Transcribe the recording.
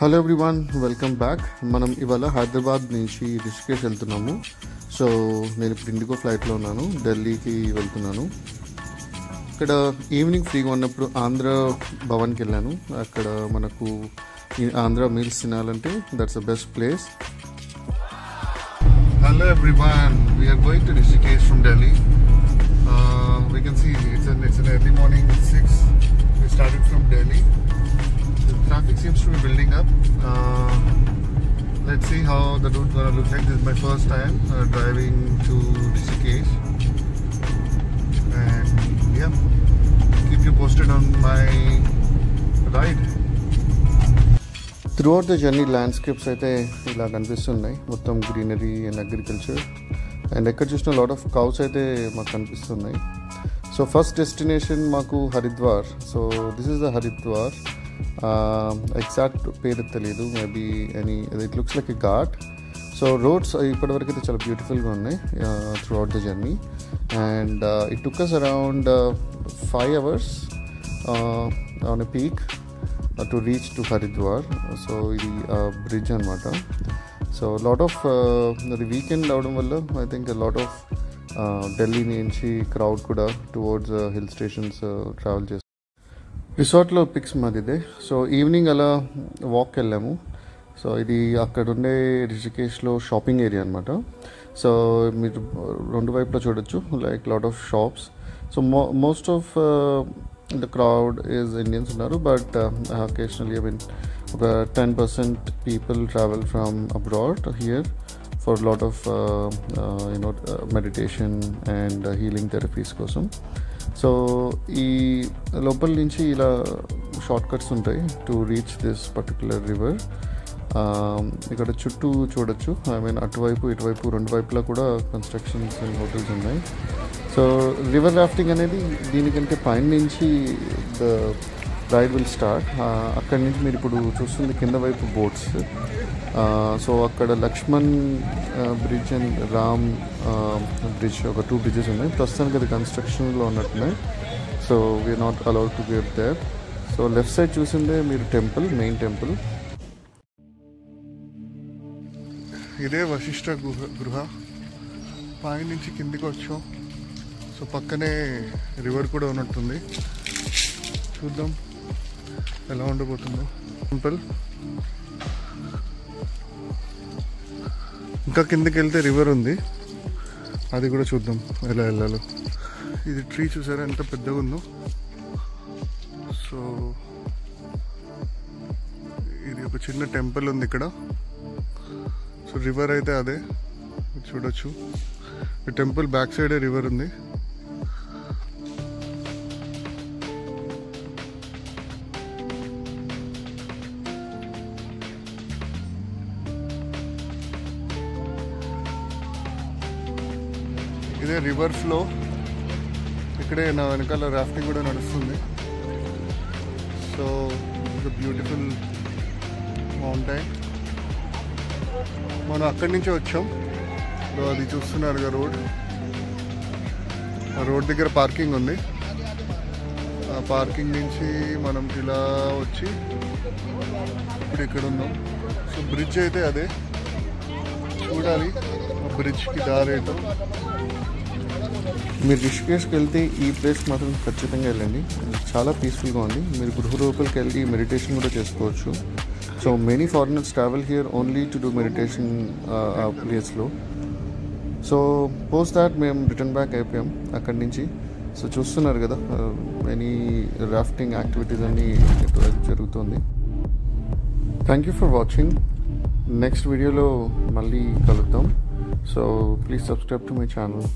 Hello everyone, welcome back. మనం ఇవాళ హైదరాబాద్ నుంచి రిషికేష్ వెళ్తున్నాము. సో నేను ఇప్పుడు ఇండిగో ఫ్లైట్లో ఉన్నాను, ఢిల్లీకి వెళ్తున్నాను. ఇక్కడ ఈవినింగ్ ఫ్రీగా ఉన్నప్పుడు ఆంధ్ర భవన్కి వెళ్ళాను. అక్కడ మనకు ఆంధ్ర మీల్స్ తినాలంటే that's the best place. Hello everyone, we are going to Rishikesh from Delhi. We can see it's an early morning 6. We started from Delhi. The traffic seems to be building up. Let's see how the route gonna look like. This is my first time driving to Rishikesh, and yeah, keep you posted on my ride. Throughout the journey, landscapes అయితే ఇలా కనిపిస్తున్నాయి, మొత్తం greenery and agriculture. And ఎక్కడ చూసిన lot of cows అయితే మాకు కనిపిస్తున్నాయి. So first destination మాకు Haridwar. So this is the Haridwar. Exact పేరు తెలియదు, maybe it looks like a ghat. So roads ఇప్పటివరకు అయితే చాలా బ్యూటిఫుల్గా ఉన్నాయి throughout the journey. And it took us around 5 hours on a peak to reach to Haridwar. So ఇది bridge అనమాట. సో లాట్ ఆఫ్ అది వీకెండ్ అవడం వల్ల I think lot of Delhi నుంచి క్రౌడ్ కూడా టువర్డ్స్ హిల్ స్టేషన్స్ ట్రావెల్ చేస్తారు. రిసార్ట్లో pics మాది ఇదే. సో ఈవినింగ్ అలా వాక్కి వెళ్ళాము. సో ఇది అక్కడ ఉండే రిషికేష్లో షాపింగ్ ఏరియా అనమాట. సో మీరు రెండు వైపులా చూడొచ్చు, like lot of shops. So most of the crowd is Indians ఉన్నారు, బట్ అకేషనలీ ఒక 10% people travel from abroad here for lot of meditation and healing therapies కోసం. సో ఈ లోపల నుంచి ఇలా షార్ట్ కట్స్ ఉంటాయి to reach this particular river. ఇక్కడ చుట్టూ చూడొచ్చు, అటువైపు ఇటువైపు రెండు వైపులా కూడా కన్స్ట్రక్షన్స్ అండ్ హోటల్స్ ఉన్నాయి. సో రివర్ రాఫ్టింగ్ అనేది దీనికంటే పైన నుంచి ద రైడ్ విల్ స్టార్ట్. అక్కడి నుంచి మీరు ఇప్పుడు చూస్తుంది కింద వైపు బోట్స్. సో అక్కడ Lakshman bridge and Ram bridge, ఒక 2 bridges ఉన్నాయి. ప్రస్తుతానికి అది కన్స్ట్రక్షన్లో ఉన్నట్టున్నాయి. So we are not allowed to get there. So left side చూసిందే మీరు టెంపుల్, మెయిన్ టెంపుల్. ఇదే వశిష్ఠ గృహ. పై నుంచి కిందికి వచ్చాం. సో పక్కనే రివర్ కూడా ఉన్నట్టుంది. చూద్దాం ఎలా ఉండబోతుందో టెంపుల్. ఇంకా కిందకి వెళ్తే రివర్ ఉంది, అది కూడా చూద్దాం ఎలా వెళ్ళాలో. ఇది ట్రీ చూసారా ఎంత పెద్దగా ఉందో. సో ఇది ఒక చిన్న టెంపుల్ ఉంది ఇక్కడ. సో రివర్ అయితే అదే చూడొచ్చు. ఈ టెంపుల్ బ్యాక్ సైడే రివర్ ఉంది. ఇదే రివర్ ఫ్లో. ఇక్కడే నా వెనకాల రాఫ్టింగ్ కూడా నడుస్తుంది. So it's beautiful mountain. మనం అక్కడి నుంచే వచ్చాం. అది చూస్తున్నారుగా రోడ్. ఆ రోడ్ దగ్గర పార్కింగ్ ఉంది. ఆ పార్కింగ్ నుంచి మనం ఇలా వచ్చి ఇప్పుడు ఇక్కడ ఉన్నాం. సో బ్రిడ్జ్ అయితే అదే, చూడాలి ఆ బ్రిడ్జ్కి దారేటో. మీరు రిషికేష్కి వెళ్తే ఈ ప్లేస్ మాత్రం ఖచ్చితంగా వెళ్ళండి, చాలా పీస్ఫుల్గా ఉంది. మీరు గృహ రూపంకి వెళ్ళి మెడిటేషన్ కూడా చేసుకోవచ్చు. So many foreigners travel here only to do meditation ఆ ప్లేస్లో. సో పోస్ట్ దాట్ మేము రిటర్న్ బ్యాక్ అయిపోయాం అక్కడి నుంచి. సో చూస్తున్నారు కదా మెనీ రాఫ్టింగ్ యాక్టివిటీస్ అన్నీ జరుగుతుంది. Thank you for watching. Next వీడియోలో మళ్ళీ కలుద్దాం. So please subscribe to my channel.